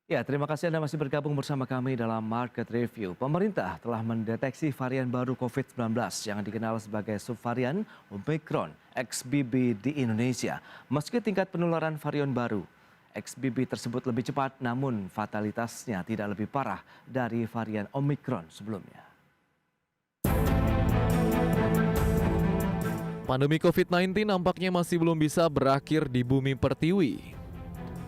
Ya, terima kasih Anda masih bergabung bersama kami dalam Market Review. Pemerintah telah mendeteksi varian baru COVID-19 yang dikenal sebagai subvarian Omicron XBB di Indonesia. Meski tingkat penularan varian baru XBB tersebut lebih cepat, namun fatalitasnya tidak lebih parah dari varian Omicron sebelumnya. Pandemi COVID-19 nampaknya masih belum bisa berakhir di bumi pertiwi.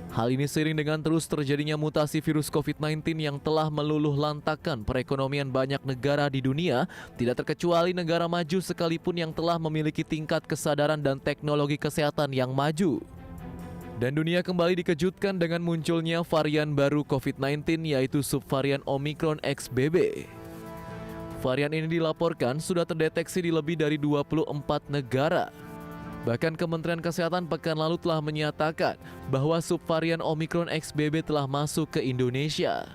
Hal ini seiring dengan terus terjadinya mutasi virus COVID-19 yang telah meluluh lantakkan perekonomian banyak negara di dunia, tidak terkecuali negara maju sekalipun yang telah memiliki tingkat kesadaran dan teknologi kesehatan yang maju. Dan dunia kembali dikejutkan dengan munculnya varian baru COVID-19 yaitu subvarian Omicron XBB. Varian ini dilaporkan sudah terdeteksi di lebih dari 24 negara. Bahkan Kementerian Kesehatan pekan lalu telah menyatakan bahwa subvarian Omicron XBB telah masuk ke Indonesia.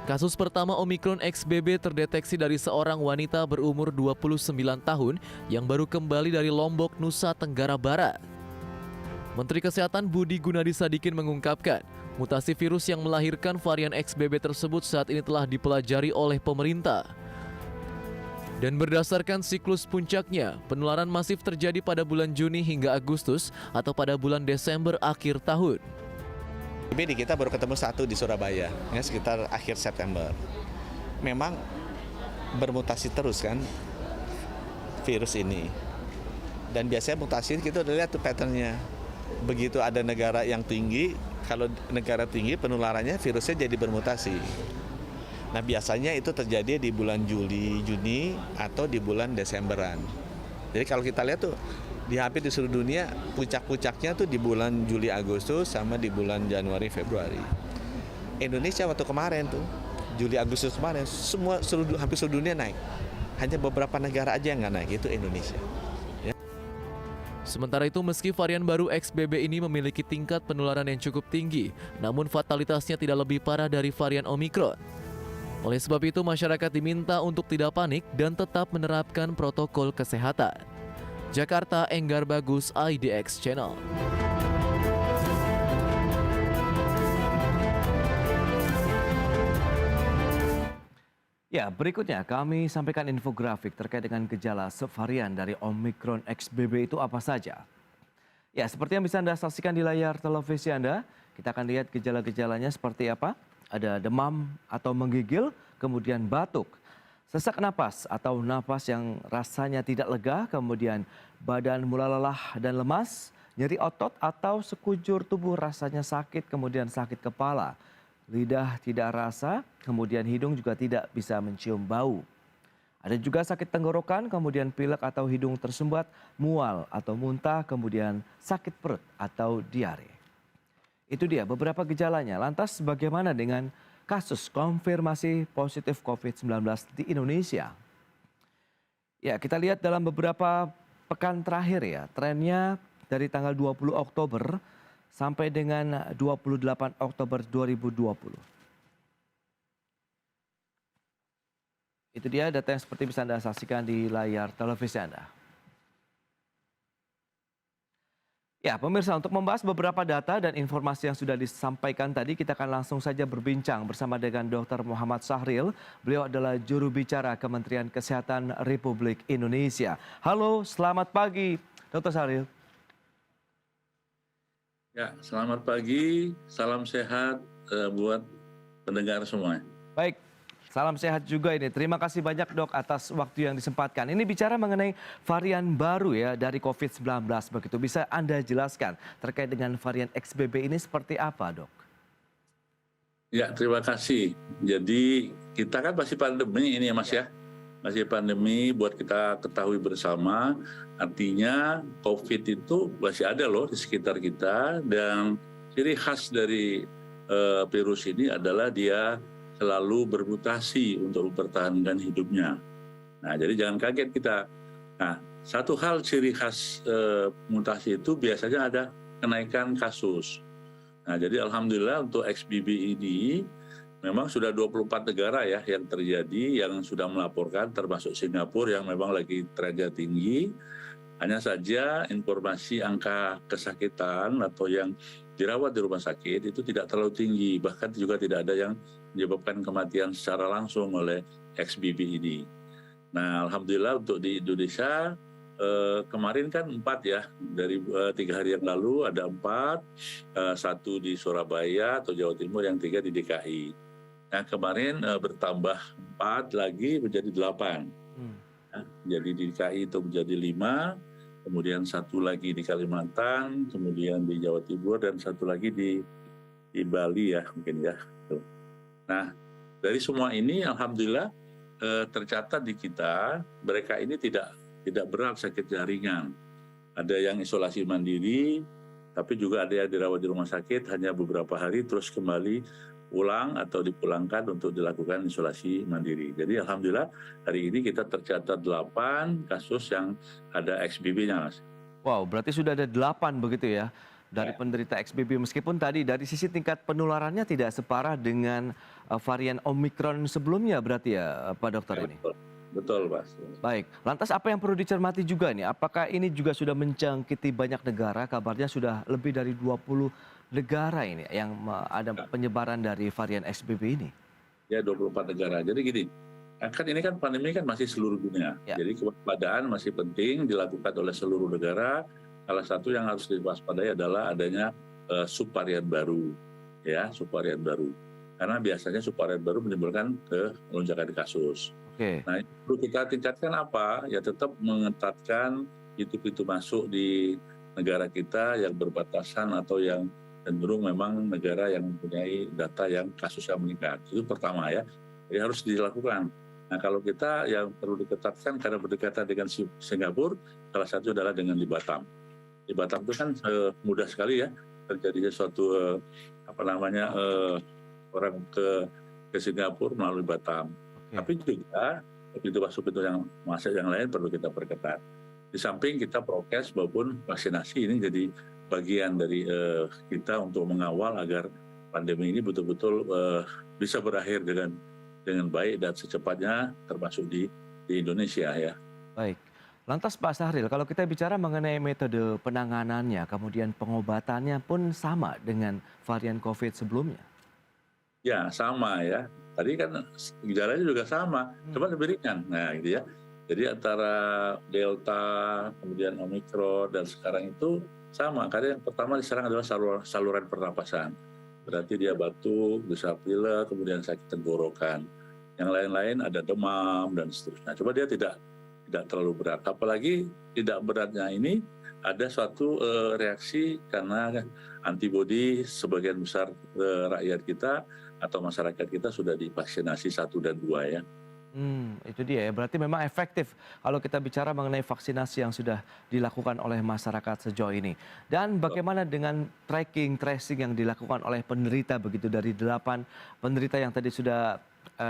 Kasus pertama Omicron XBB terdeteksi dari seorang wanita berumur 29 tahun yang baru kembali dari Lombok, Nusa Tenggara Barat. Menteri Kesehatan Budi Gunadi Sadikin mengungkapkan, mutasi virus yang melahirkan varian XBB tersebut saat ini telah dipelajari oleh pemerintah. Dan berdasarkan siklus puncaknya, penularan masif terjadi pada bulan Juni hingga Agustus atau pada bulan Desember akhir tahun. Di kita baru ketemu satu di Surabaya, ya sekitar akhir September. Memang bermutasi terus kan virus ini. Dan biasanya mutasi kita udah lihat tuh patternnya. Begitu ada negara yang tinggi, kalau negara tinggi penularannya virusnya jadi bermutasi. Nah biasanya itu terjadi di bulan Juli, Juni atau di bulan Desemberan. Jadi kalau kita lihat tuh di hampir di seluruh dunia puncak-puncaknya tuh di bulan Juli, Agustus sama di bulan Januari, Februari. Indonesia waktu kemarin tuh Juli, Agustus kemarin hampir seluruh dunia naik. Hanya beberapa negara aja yang nggak naik, itu Indonesia. Sementara itu meski varian baru XBB ini memiliki tingkat penularan yang cukup tinggi, namun fatalitasnya tidak lebih parah dari varian Omicron. Oleh sebab itu, masyarakat diminta untuk tidak panik dan tetap menerapkan protokol kesehatan. Jakarta, Enggar Bagus, IDX Channel. Ya, berikutnya kami sampaikan infografik terkait dengan gejala subvarian dari Omicron XBB itu apa saja. Ya, seperti yang bisa Anda saksikan di layar televisi Anda, kita akan lihat gejala-gejalanya seperti apa. Ada demam atau menggigil, kemudian batuk, sesak napas atau napas yang rasanya tidak lega, kemudian badan mulai lelah dan lemas, nyeri otot atau sekujur tubuh rasanya sakit, kemudian sakit kepala, lidah tidak rasa, kemudian hidung juga tidak bisa mencium bau. Ada juga sakit tenggorokan, kemudian pilek atau hidung tersumbat, mual atau muntah, kemudian sakit perut atau diare. Itu dia beberapa gejalanya. Lantas bagaimana dengan kasus konfirmasi positif COVID-19 di Indonesia? Ya, kita lihat dalam beberapa pekan terakhir ya, trennya dari tanggal 20 Oktober sampai dengan 28 Oktober 2020. Itu dia data yang seperti bisa Anda saksikan di layar televisi Anda. Ya, pemirsa, untuk membahas beberapa data dan informasi yang sudah disampaikan tadi, kita akan langsung saja berbincang bersama dengan Dr. Muhammad Sahril. Beliau adalah juru bicara Kementerian Kesehatan Republik Indonesia. Halo, selamat pagi, Dr. Sahril. Ya, selamat pagi, salam sehat buat pendengar semua. Baik. Salam sehat juga ini. Terima kasih banyak dok atas waktu yang disempatkan. Ini bicara mengenai varian baru ya dari COVID-19 begitu. Bisa Anda jelaskan terkait dengan varian XBB ini seperti apa dok? Ya, terima kasih. Jadi kita kan masih pandemi ini ya Mas ya. Masih pandemi buat kita ketahui bersama. Artinya COVID itu masih ada loh di sekitar kita. Dan ciri khas dari virus ini adalah dia selalu bermutasi untuk mempertahankan hidupnya. Nah, jadi jangan kaget kita. Nah, satu hal ciri khas mutasi itu biasanya ada kenaikan kasus. Nah, jadi alhamdulillah untuk XBB ini memang sudah 24 negara ya yang terjadi, yang sudah melaporkan termasuk Singapura yang memang lagi trennya tinggi. Hanya saja informasi angka kesakitan atau yang dirawat di rumah sakit itu tidak terlalu tinggi, bahkan juga tidak ada yang menyebabkan kematian secara langsung oleh XBB ini. Nah, alhamdulillah untuk di Indonesia kemarin kan 4 ya, dari 3 hari yang lalu ada 4, 1 di Surabaya atau Jawa Timur, yang 3 di DKI. Nah, kemarin bertambah 4 lagi menjadi 8. Jadi di DKI itu menjadi 5, kemudian 1 lagi di Kalimantan, kemudian di Jawa Timur, dan 1 lagi di Bali ya mungkin ya. Nah, dari semua ini alhamdulillah tercatat di kita, mereka ini tidak berat sakitnya, ringan. Ada yang isolasi mandiri, tapi juga ada yang dirawat di rumah sakit hanya beberapa hari terus kembali pulang atau dipulangkan untuk dilakukan isolasi mandiri. Jadi alhamdulillah hari ini kita tercatat 8 kasus yang ada XBB-nya, Mas. Wow, berarti sudah ada 8 begitu ya dari Ya. penderita XBB. Meskipun tadi dari sisi tingkat penularannya tidak separah dengan varian Omikron sebelumnya berarti ya Pak Dokter ini? Betul, Mas. Baik, lantas apa yang perlu dicermati juga nih? Apakah ini juga sudah menjangkiti banyak negara? Kabarnya sudah lebih dari 20 negara ini yang ada penyebaran dari varian XBB ini. Ya, 24 negara. Jadi gini, kan ini kan pandemi kan masih seluruh dunia. Ya. Jadi kewaspadaan masih penting dilakukan oleh seluruh negara. Salah satu yang harus diwaspadai adalah adanya subvarian baru, ya, subvarian baru. Karena biasanya subvarian baru menimbulkan lonjakan kasus. Oke. Nah, perlu kita tingkatkan apa? Ya tetap mengetatkan pintu-pintu masuk di negara kita yang berbatasan atau yang cenderung memang negara yang mempunyai data yang kasusnya meningkat. Itu pertama ya. Jadi harus dilakukan. Nah, kalau kita yang perlu diketatkan karena berdekatan dengan Singapura, salah satu adalah dengan di Batam. Di Batam itu kan mudah sekali ya terjadinya suatu orang ke Singapura melalui Batam. Tapi juga pintu yang masuk yang lain perlu kita perketat. Di samping kita prokes maupun vaksinasi ini jadi bagian dari kita untuk mengawal agar pandemi ini betul-betul bisa berakhir dengan baik dan secepatnya, termasuk di Indonesia ya. Baik. Lantas Pak Syahril, kalau kita bicara mengenai metode penanganannya, kemudian pengobatannya pun sama dengan varian COVID sebelumnya? Ya, sama ya. Tadi kan gejalanya juga sama, cuma lebih ringan. Nah, gitu ya. Jadi antara Delta, kemudian Omikron, dan sekarang itu sama. Karena yang pertama diserang adalah saluran pernapasan. Berarti dia batuk, bisa pilek, kemudian sakit tenggorokan. Yang lain-lain ada demam dan seterusnya. Coba dia tidak terlalu berat. Apalagi tidak beratnya ini ada suatu reaksi karena antibodi sebagian besar rakyat kita atau masyarakat kita sudah divaksinasi 1 dan 2 ya. Itu dia ya, berarti memang efektif kalau kita bicara mengenai vaksinasi yang sudah dilakukan oleh masyarakat sejauh ini. Dan bagaimana dengan tracing yang dilakukan oleh penderita begitu dari 8 penderita yang tadi sudah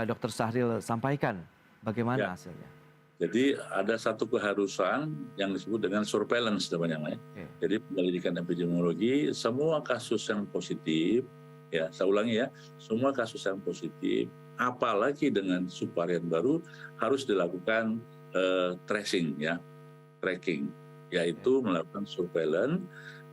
Dr. Syahril sampaikan, bagaimana hasilnya? Jadi ada satu keharusan yang disebut dengan surveillance namanya. Jadi penyelidikan epidemiologi, semua kasus yang positif, ya saya ulangi ya, semua kasus yang positif, apalagi dengan subvarian baru harus dilakukan tracing ya, tracking, yaitu melakukan surveillance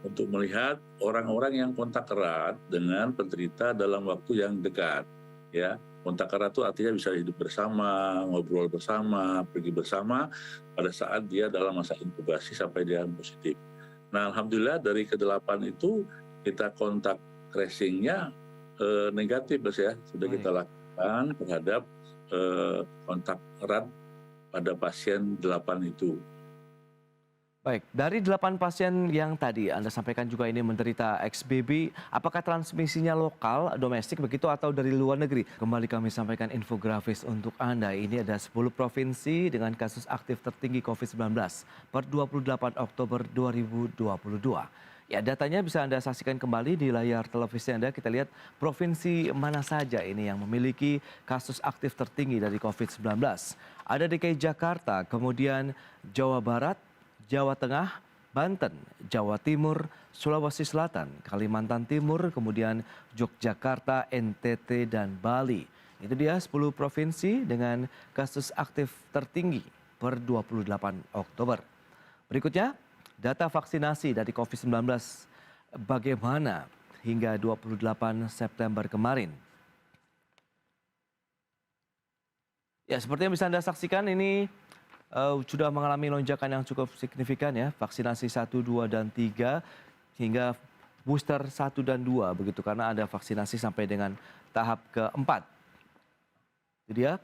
untuk melihat orang-orang yang kontak erat dengan penderita dalam waktu yang dekat, ya. Kontak erat itu artinya bisa hidup bersama, ngobrol bersama, pergi bersama pada saat dia dalam masa inkubasi sampai dia positif. Nah, alhamdulillah dari ke-8 itu kita kontak tracing-nya negatif, Mas ya. Sudah kita lakukan terhadap kontak erat pada pasien 8 itu. Baik, dari 8 pasien yang tadi Anda sampaikan juga ini menderita XBB, apakah transmisinya lokal, domestik begitu atau dari luar negeri? Kembali kami sampaikan infografis untuk Anda. Ini ada 10 provinsi dengan kasus aktif tertinggi COVID-19 per 28 Oktober 2022. Ya, datanya bisa Anda saksikan kembali di layar televisi Anda. Kita lihat provinsi mana saja ini yang memiliki kasus aktif tertinggi dari COVID-19. Ada DKI Jakarta, kemudian Jawa Barat, Jawa Tengah, Banten, Jawa Timur, Sulawesi Selatan, Kalimantan Timur, kemudian Yogyakarta, NTT, dan Bali. Itu dia 10 provinsi dengan kasus aktif tertinggi per 28 Oktober. Berikutnya, data vaksinasi dari COVID-19 bagaimana hingga 28 September kemarin. Ya, seperti yang bisa Anda saksikan ini sudah mengalami lonjakan yang cukup signifikan ya, vaksinasi 1, 2, dan 3 hingga booster 1 dan 2 begitu karena ada vaksinasi sampai dengan tahap keempat. Itu dia.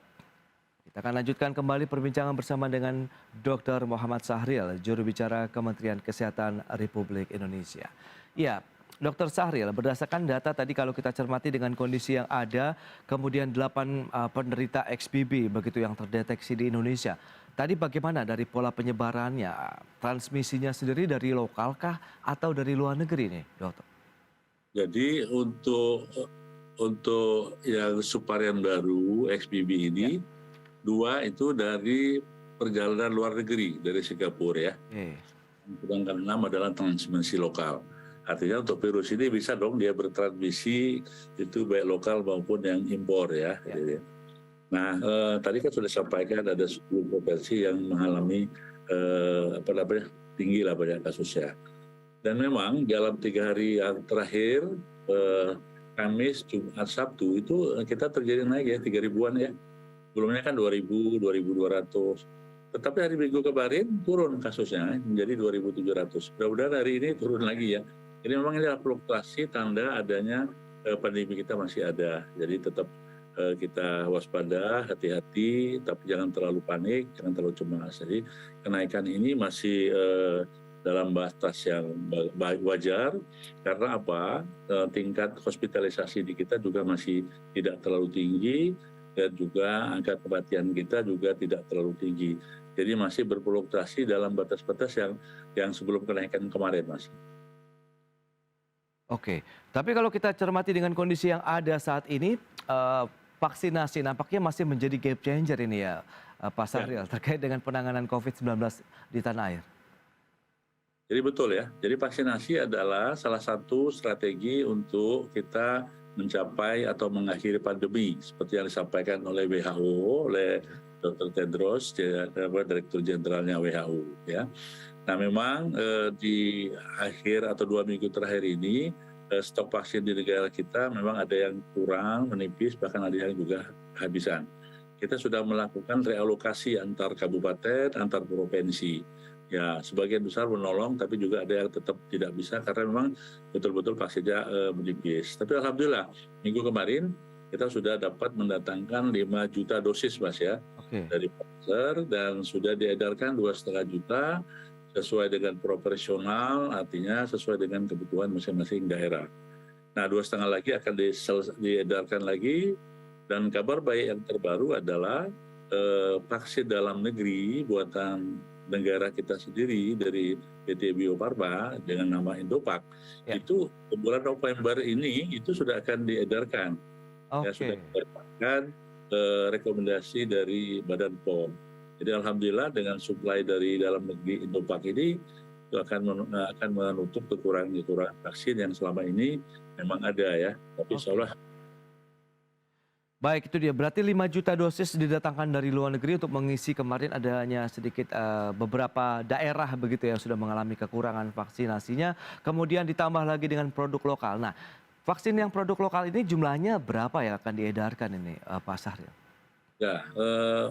Kita akan lanjutkan kembali perbincangan bersama dengan Dr. Muhammad Sahril, juru bicara Kementerian Kesehatan Republik Indonesia. Ya, Dr. Sahril, berdasarkan data tadi kalau kita cermati dengan kondisi yang ada, kemudian 8 penderita XBB begitu yang terdeteksi di Indonesia. Tadi bagaimana dari pola penyebarannya? Transmisinya sendiri dari lokalkah atau dari luar negeri nih, dokter? Jadi untuk yang subvarian baru XBB ini, 2 itu dari perjalanan luar negeri dari Singapura ya. Sedangkan 6 adalah transmisi lokal. Artinya untuk virus ini bisa dong dia bertransmisi itu baik lokal maupun yang impor ya. Nah tadi kan sudah sampaikan ada 10 provinsi yang mengalami tinggi lah banyak kasusnya. Dan memang dalam 3 hari yang terakhir Kamis, Jumat, Sabtu itu kita terjadi naik ya 3.000-an ya. Sebelumnya kan 2.000, 2.200. Tetapi hari Minggu kemarin turun kasusnya menjadi 2.700. Mudah-mudahan hari ini turun lagi ya. Jadi memang ini adalah fluktuasi tanda adanya pandemi kita masih ada. Jadi tetap kita waspada, hati-hati, tapi jangan terlalu panik, jangan terlalu cemas. Jadi kenaikan ini masih dalam batas yang wajar. Karena apa? Tingkat hospitalisasi di kita juga masih tidak terlalu tinggi. Dan juga angka kematian kita juga tidak terlalu tinggi. Jadi masih berfluktuasi dalam batas-batas yang sebelum kenaikan kemarin, Mas. Oke, tapi kalau kita cermati dengan kondisi yang ada saat ini, vaksinasi nampaknya masih menjadi game changer ini ya, Pak Sahril, terkait dengan penanganan COVID-19 di tanah air. Jadi betul ya, jadi vaksinasi adalah salah satu strategi untuk kita mencapai atau mengakhiri pandemi seperti yang disampaikan oleh WHO, oleh Dr. Tedros, Direktur Jenderalnya WHO. Ya. Nah memang di akhir atau 2 minggu terakhir ini stok vaksin di negara kita memang ada yang kurang, menipis, bahkan ada yang juga kehabisan. Kita sudah melakukan realokasi antar kabupaten, antar provinsi. Ya, sebagian besar menolong, tapi juga ada yang tetap tidak bisa karena memang betul-betul vaksinnya menipis. Tapi alhamdulillah, minggu kemarin kita sudah dapat mendatangkan 5 juta dosis, Mas ya, dari Pfizer dan sudah diedarkan 2,5 juta sesuai dengan proporsional, artinya sesuai dengan kebutuhan masing-masing daerah. Nah, 2,5 lagi akan diedarkan lagi dan kabar baik yang terbaru adalah vaksin dalam negeri buatan negara kita sendiri dari PT Bio Farma dengan nama Indovac itu bulan November ini itu sudah akan diedarkan. Ya, sudah diedarkan rekomendasi dari Badan POM. Jadi alhamdulillah dengan suplai dari dalam negeri Indovac ini itu akan menutup kekurangan vaksin yang selama ini memang ada ya. Tapi insya Allah. Baik, itu dia. Berarti 5 juta dosis didatangkan dari luar negeri untuk mengisi kemarin adanya sedikit beberapa daerah begitu yang sudah mengalami kekurangan vaksinasinya. Kemudian ditambah lagi dengan produk lokal. Nah, vaksin yang produk lokal ini jumlahnya berapa yang akan diedarkan ini, Pak Sahril? Ya,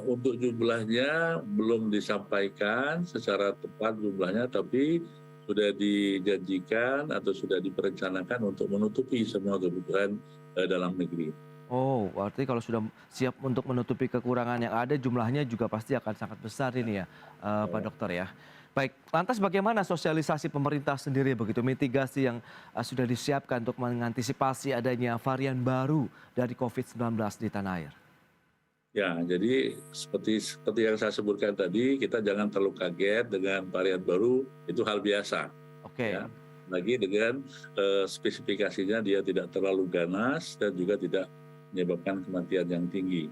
untuk jumlahnya belum disampaikan secara tepat jumlahnya, tapi sudah dijanjikan atau sudah diperencanakan untuk menutupi semua kebutuhan dalam negeri. Oh, berarti kalau sudah siap untuk menutupi kekurangan yang ada, jumlahnya juga pasti akan sangat besar ini ya, Pak Dokter ya. Baik, lantas bagaimana sosialisasi pemerintah sendiri begitu, mitigasi yang sudah disiapkan untuk mengantisipasi adanya varian baru dari COVID-19 di tanah air? Ya, jadi seperti yang saya sebutkan tadi, kita jangan terlalu kaget dengan varian baru, itu hal biasa. Oke. Ya. Lagi dengan spesifikasinya dia tidak terlalu ganas dan juga tidak menyebabkan kematian yang tinggi.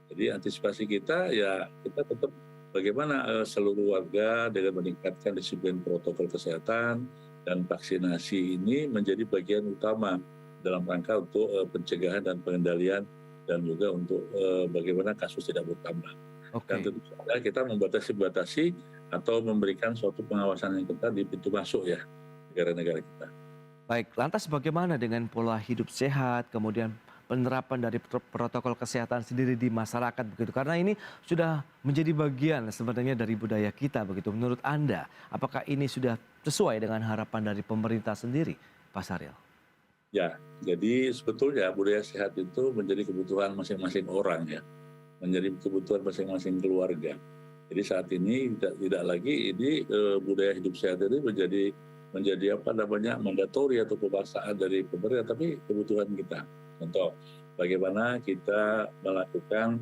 Jadi antisipasi kita ya kita tetap bagaimana seluruh warga dengan meningkatkan disiplin protokol kesehatan dan vaksinasi ini menjadi bagian utama dalam rangka untuk pencegahan dan pengendalian dan juga untuk bagaimana kasus tidak bertambah. Dan tentu saja kita membatasi atau memberikan suatu pengawasan yang ketat di pintu masuk ya negara-negara kita. Baik, lantas bagaimana dengan pola hidup sehat, kemudian penerapan dari protokol kesehatan sendiri di masyarakat begitu? Karena ini sudah menjadi bagian sebenarnya dari budaya kita begitu. Menurut Anda, apakah ini sudah sesuai dengan harapan dari pemerintah sendiri, Pak Syahril? Ya, jadi sebetulnya budaya sehat itu menjadi kebutuhan masing-masing orang ya, menjadi kebutuhan masing-masing keluarga. Jadi saat ini tidak lagi ini budaya hidup sehat ini menjadi apa namanya mandatori atau pemaksaan dari pemerintah, tapi kebutuhan kita. Contoh, bagaimana kita melakukan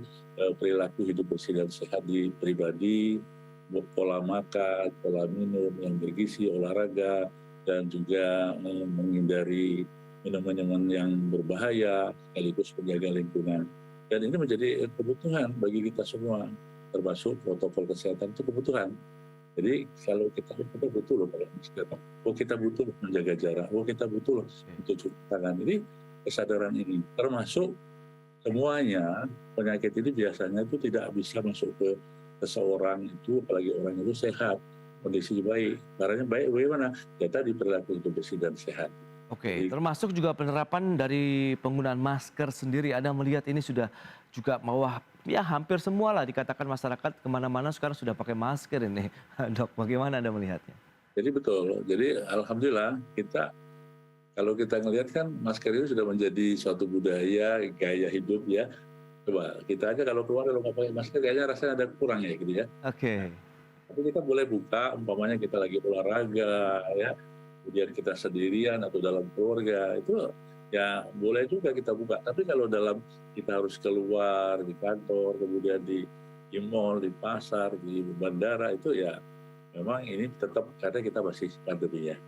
perilaku hidup bersih dan sehat di pribadi, pola makan, pola minum yang bergizi, olahraga, dan juga menghindari minuman-minuman yang berbahaya, sekaligus menjaga lingkungan. Dan ini menjadi kebutuhan bagi kita semua, termasuk protokol kesehatan itu kebutuhan. Jadi kalau kita butuh loh pakai masker, kita butuh loh menjaga jarak, kita butuh loh untuk cuci tangan. Ini kesadaran ini, termasuk semuanya penyakit ini biasanya itu tidak bisa masuk ke seseorang itu, apalagi orang itu sehat, kondisi baik. Caranya baik bagaimana? Ya tadi perilaku hidup bersih dan sehat. Oke, termasuk juga penerapan dari penggunaan masker sendiri. Anda melihat ini sudah juga ya hampir semua lah dikatakan masyarakat kemana-mana sekarang sudah pakai masker ini. Dok, bagaimana Anda melihatnya? Jadi betul, jadi alhamdulillah kalau kita ngelihat kan masker itu sudah menjadi suatu budaya, gaya hidup ya. Coba kita aja kalau keluar kalau nggak pakai masker kayaknya rasanya ada kurang ya gitu ya. Oke. Tapi kita boleh buka, umpamanya kita lagi olahraga ya, kemudian kita sendirian atau dalam keluarga itu ya boleh juga kita buka. Tapi kalau dalam kita harus keluar di kantor, kemudian di mall, di pasar, di bandara itu ya memang ini tetap karena kita masih pandemi ya.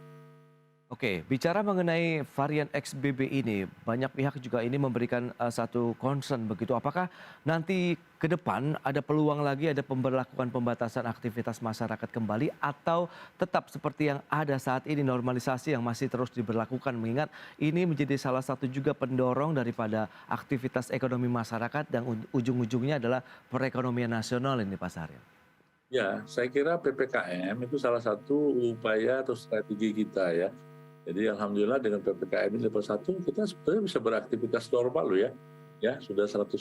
Oke, bicara mengenai varian XBB ini, banyak pihak juga ini memberikan satu concern begitu. Apakah nanti ke depan ada peluang lagi ada pemberlakuan pembatasan aktivitas masyarakat kembali atau tetap seperti yang ada saat ini normalisasi yang masih terus diberlakukan mengingat ini menjadi salah satu juga pendorong daripada aktivitas ekonomi masyarakat dan ujung-ujungnya adalah perekonomian nasional ini Pak Syahril. Ya, saya kira PPKM itu salah satu upaya atau strategi kita ya. Jadi alhamdulillah dengan PPKM ini level 1 kita sebetulnya bisa beraktivitas normal loh ya. Ya, sudah 100%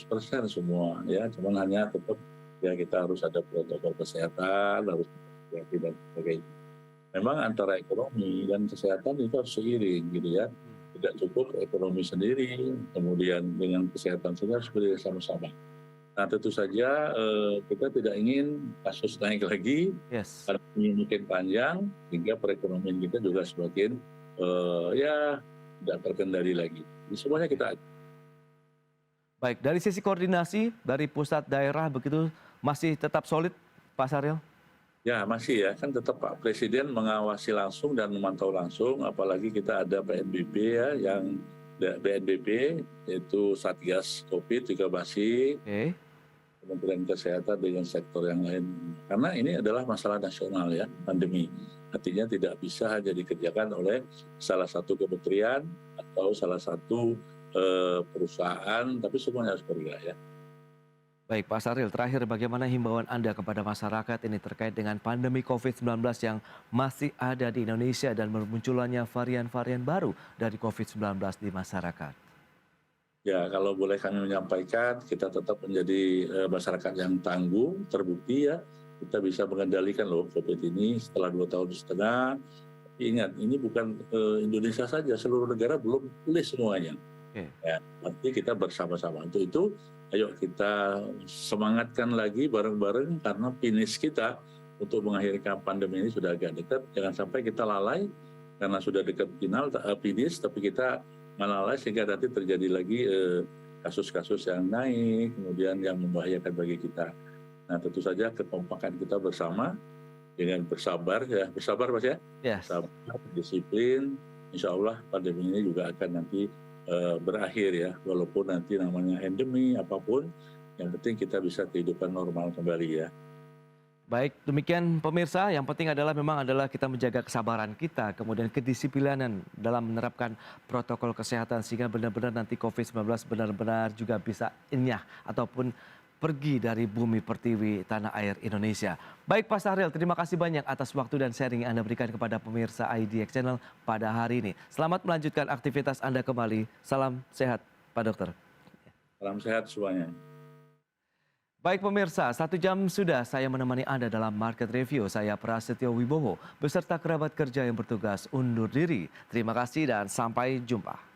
semua ya. Cuman hanya tetap ya kita harus ada protokol kesehatan, harus hati-hati dan sebagainya. Memang antara ekonomi dan kesehatan itu harus seiring gitu ya. Tidak cukup ekonomi sendiri, kemudian dengan kesehatan sendiri harus bersama-sama. Nah tentu saja kita tidak ingin kasus naik lagi, karena ini mungkin panjang, sehingga perekonomian kita juga semakin ya tidak terkendali lagi. Ini semuanya kita. Baik, dari sisi koordinasi dari pusat daerah begitu masih tetap solid Pak Syahril? Ya masih ya, kan tetap Pak Presiden mengawasi langsung dan memantau langsung, apalagi kita ada PNBP ya, yang BNPB yaitu Satgas Covid juga masih. Kementerian Kesehatan dengan sektor yang lain. Karena ini adalah masalah nasional ya, pandemi. Artinya tidak bisa hanya dikerjakan oleh salah satu kementerian atau salah satu perusahaan, tapi semuanya harus bergerak ya. Baik Pak Syahril, terakhir bagaimana himbauan Anda kepada masyarakat ini terkait dengan pandemi COVID-19 yang masih ada di Indonesia dan bermunculannya varian-varian baru dari COVID-19 di masyarakat? Ya, kalau boleh kami menyampaikan, kita tetap menjadi masyarakat yang tangguh, terbukti ya, kita bisa mengendalikan loh COVID ini setelah 2,5 tahun. Ingat, ini bukan Indonesia saja, seluruh negara belum pulih semuanya. Ya, nanti kita bersama-sama. Untuk itu, ayo kita semangatkan lagi bareng-bareng karena finish kita untuk mengakhirkan pandemi ini sudah agak dekat. Jangan sampai kita lalai karena sudah dekat finish, tapi kita malah sehingga nanti terjadi lagi kasus-kasus yang naik, kemudian yang membahayakan bagi kita. Nah tentu saja kekompakan kita bersama dengan bersabar ya, bersabar Mas ya, sabar, disiplin, insya Allah pandemi ini juga akan nanti berakhir ya, walaupun nanti namanya endemi apapun, yang penting kita bisa kehidupan normal kembali ya. Baik, demikian pemirsa, yang penting memang adalah kita menjaga kesabaran kita, kemudian kedisiplinan dalam menerapkan protokol kesehatan sehingga benar-benar nanti COVID-19 benar-benar juga bisa enyah ataupun pergi dari bumi pertiwi tanah air Indonesia. Baik Pak Sahril, terima kasih banyak atas waktu dan sharing yang Anda berikan kepada pemirsa IDX Channel pada hari ini. Selamat melanjutkan aktivitas Anda kembali. Salam sehat Pak Dokter. Salam sehat semuanya. Baik pemirsa, 1 jam sudah saya menemani Anda dalam Market Review. Saya Prasetyo Wibowo beserta kerabat kerja yang bertugas undur diri. Terima kasih dan sampai jumpa.